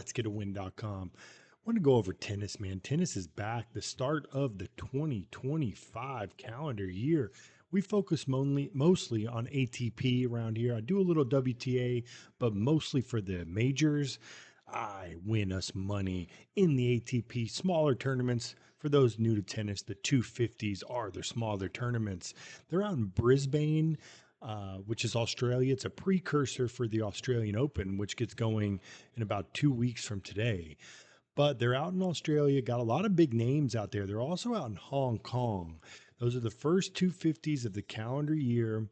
Let's get a win.com. I want to go over tennis, man. Tennis is back. The start of the 2025 calendar year. We focus mostly on ATP around here. I do a little WTA, but mostly for the majors. I win us money in the ATP smaller tournaments. For those new to tennis, the 250s are their smaller tournaments. They're out in Brisbane, which is Australia. It's a precursor for the Australian Open, which gets going in about 2 weeks from today. But they're out in Australia, got a lot of big names out there. They're also out in Hong Kong. Those are the first 250s of the calendar year.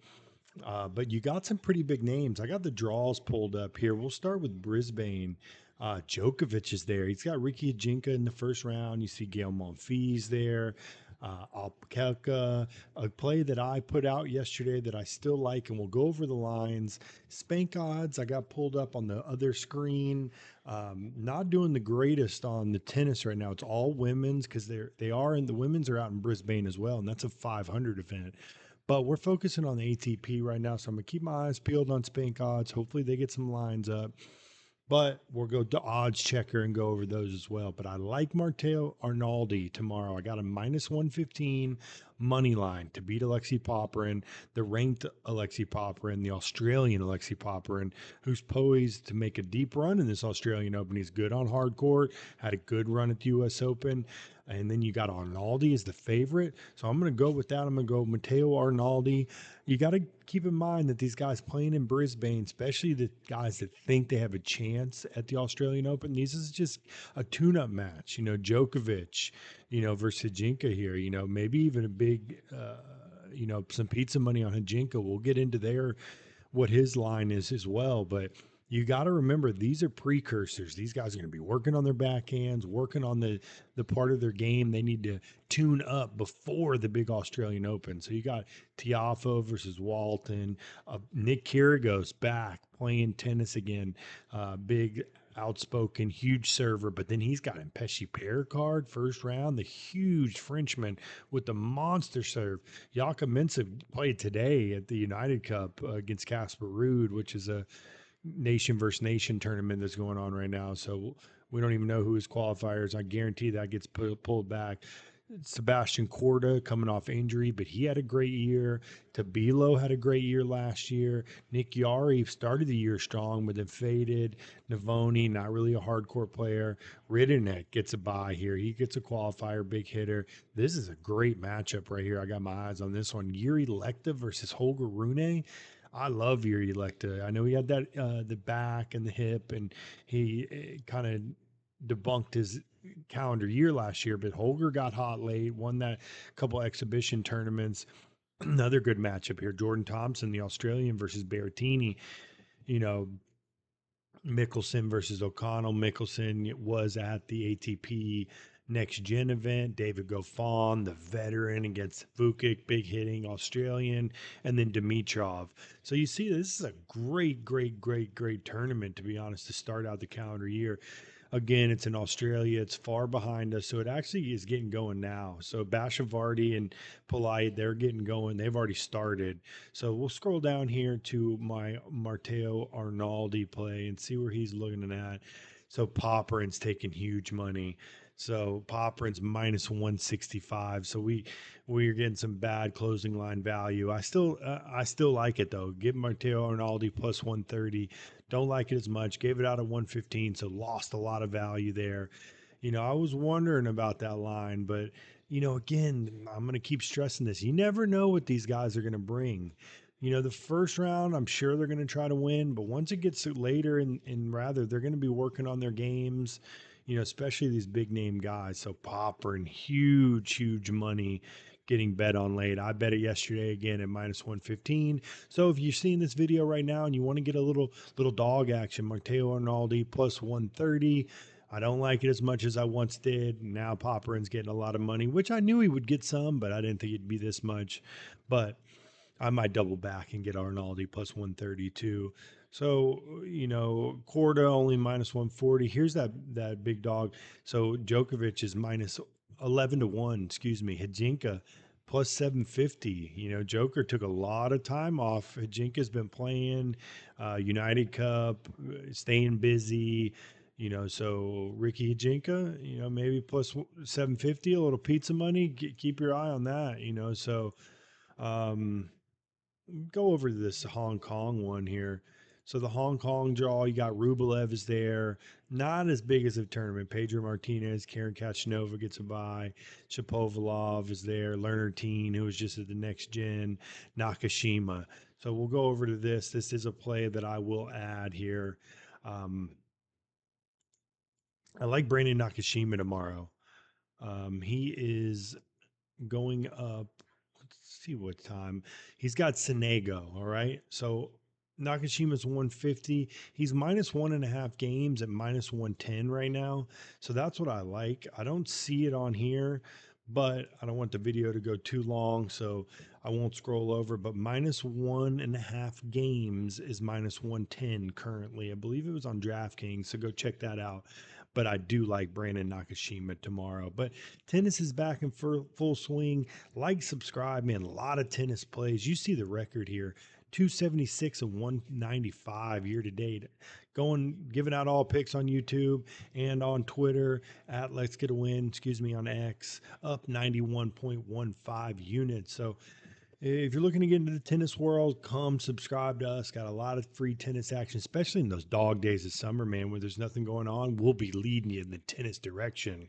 But you got some pretty big names. I got the draws pulled up here. We'll start with Brisbane. Djokovic is there. He's got Ricky Ajinka in the first round. You see Gael Monfils there. Alpaca, a play that I put out yesterday that I still like, and we'll go over the lines. Spank odds, I got pulled up on the other screen. Not doing the greatest on the tennis right now. It's all women's because they are, and the women's are out in Brisbane as well, and that's a 500 event. But we're focusing on the ATP right now, so I'm gonna keep my eyes peeled on Spank odds. Hopefully, they get some lines up. But we'll go to odds checker and go over those as well. But I like Matteo Arnaldi tomorrow. I got a minus 115 money line to beat Alexei Popyrin, the ranked Alexei Popyrin, the Australian Alexei Popyrin, who's poised to make a deep run in this Australian Open. He's good on hard court, had a good run at the US Open. And then you got Arnaldi as the favorite. So I'm going to go with that. I'm going to go Matteo Arnaldi. You got to keep in mind that these guys playing in Brisbane, especially the guys that think they have a chance at the Australian Open, these is just a tune-up match. Djokovic, versus Jinka here. Maybe even a big, some pizza money on Hajinka. We'll get into what his line is as well, but you got to remember these are precursors. These guys are going to be working on their backhands, working on the part of their game they need to tune up before the big Australian Open. So you got Tiafo versus Walton, Nick Kyrgios back playing tennis again, big outspoken, huge server, but then he's got Pesci Pericard first round, the huge Frenchman with the monster serve. Jakob Mensah played today at the United Cup against Casper Ruud, which is a nation versus nation tournament that's going on right now. So we don't even know who his qualifiers. I guarantee that gets pulled back. Sebastian Corda coming off injury, but he had a great year. Tabilo had a great year last year. Nick Yari started the year strong, but then faded. Navoni, not really a hardcore player. Ridderneck gets a bye here. He gets a qualifier, big hitter. This is a great matchup right here. I got my eyes on this one. Yuri Lekta versus Holger Rune. I love Yuri Lekta. I know he had that the back and the hip, and he kind of debunked his calendar year last year. But Holger got hot late, won that couple exhibition tournaments. Another good matchup here: Jordan Thompson, the Australian, versus Berrettini. You know, Mickelson versus O'Connell. Mickelson was at the ATP Next Gen event. David Goffin, the veteran, against Vukic, big hitting Australian, and then Dimitrov. So you see, this is a great, great, great, great tournament, to be honest, to start out the calendar year. Again, it's in Australia. It's far behind us, so it actually is getting going now. So Bashavardi and Polite, they're getting going. They've already started. So we'll scroll down here to my Matteo Arnaldi play and see where he's looking at. So Popyrin's taking huge money. So Popyrin's minus 165. So we're getting some bad closing line value. I still like it though. Give Matteo Arnaldi plus 130. Don't like it as much. Gave it out at 115, so lost a lot of value there. I was wondering about that line, but again, I'm going to keep stressing this. You never know what these guys are going to bring. The first round, I'm sure they're going to try to win, but once it gets later and rather, they're going to be working on their games, especially these big name guys. So Popper and huge, huge money getting bet on late. I bet it yesterday again at minus 115. So if you're seeing this video right now and you want to get a little dog action, Matteo Arnaldi plus 130. I don't like it as much as I once did. Now Popyrin's getting a lot of money, which I knew he would get some, but I didn't think it'd be this much. But I might double back and get Arnaldi plus 132. So, Corda only minus 140. Here's that big dog. So Djokovic is minus 11 to 1, excuse me. Hajinka plus 750. Joker took a lot of time off. Hajinka's been playing United Cup, staying busy. So Ricky Hajinka, maybe plus 750, a little pizza money. Keep your eye on that, Um, go over to this Hong Kong one here. So the Hong Kong draw, you got Rublev is there. Not as big as a tournament. Pedro Martinez, Karen Kachanova gets a bye. Shapovalov is there. Lerner Teen, who was just at the next gen. Nakashima. So we'll go over to this. This is a play that I will add here. Um, I like Brandon Nakashima tomorrow. He is going up. Let's see what time. He's got Senego. All right. So Nakashima's 150. He's minus 1.5 games at minus 110 right now. So that's what I like. I don't see it on here, but I don't want the video to go too long. So I won't scroll over. But minus 1.5 games is minus 110 currently. I believe it was on DraftKings. So go check that out. But I do like Brandon Nakashima tomorrow. But tennis is back in full swing. Like, subscribe, man. A lot of tennis plays. You see the record here, 276 and 195 year to date. Giving out all picks on YouTube and on Twitter at Let's Get a Win, on X, up 91.15 units. So if you're looking to get into the tennis world, come subscribe to us. Got a lot of free tennis action, especially in those dog days of summer, man, where there's nothing going on. We'll be leading you in the tennis direction.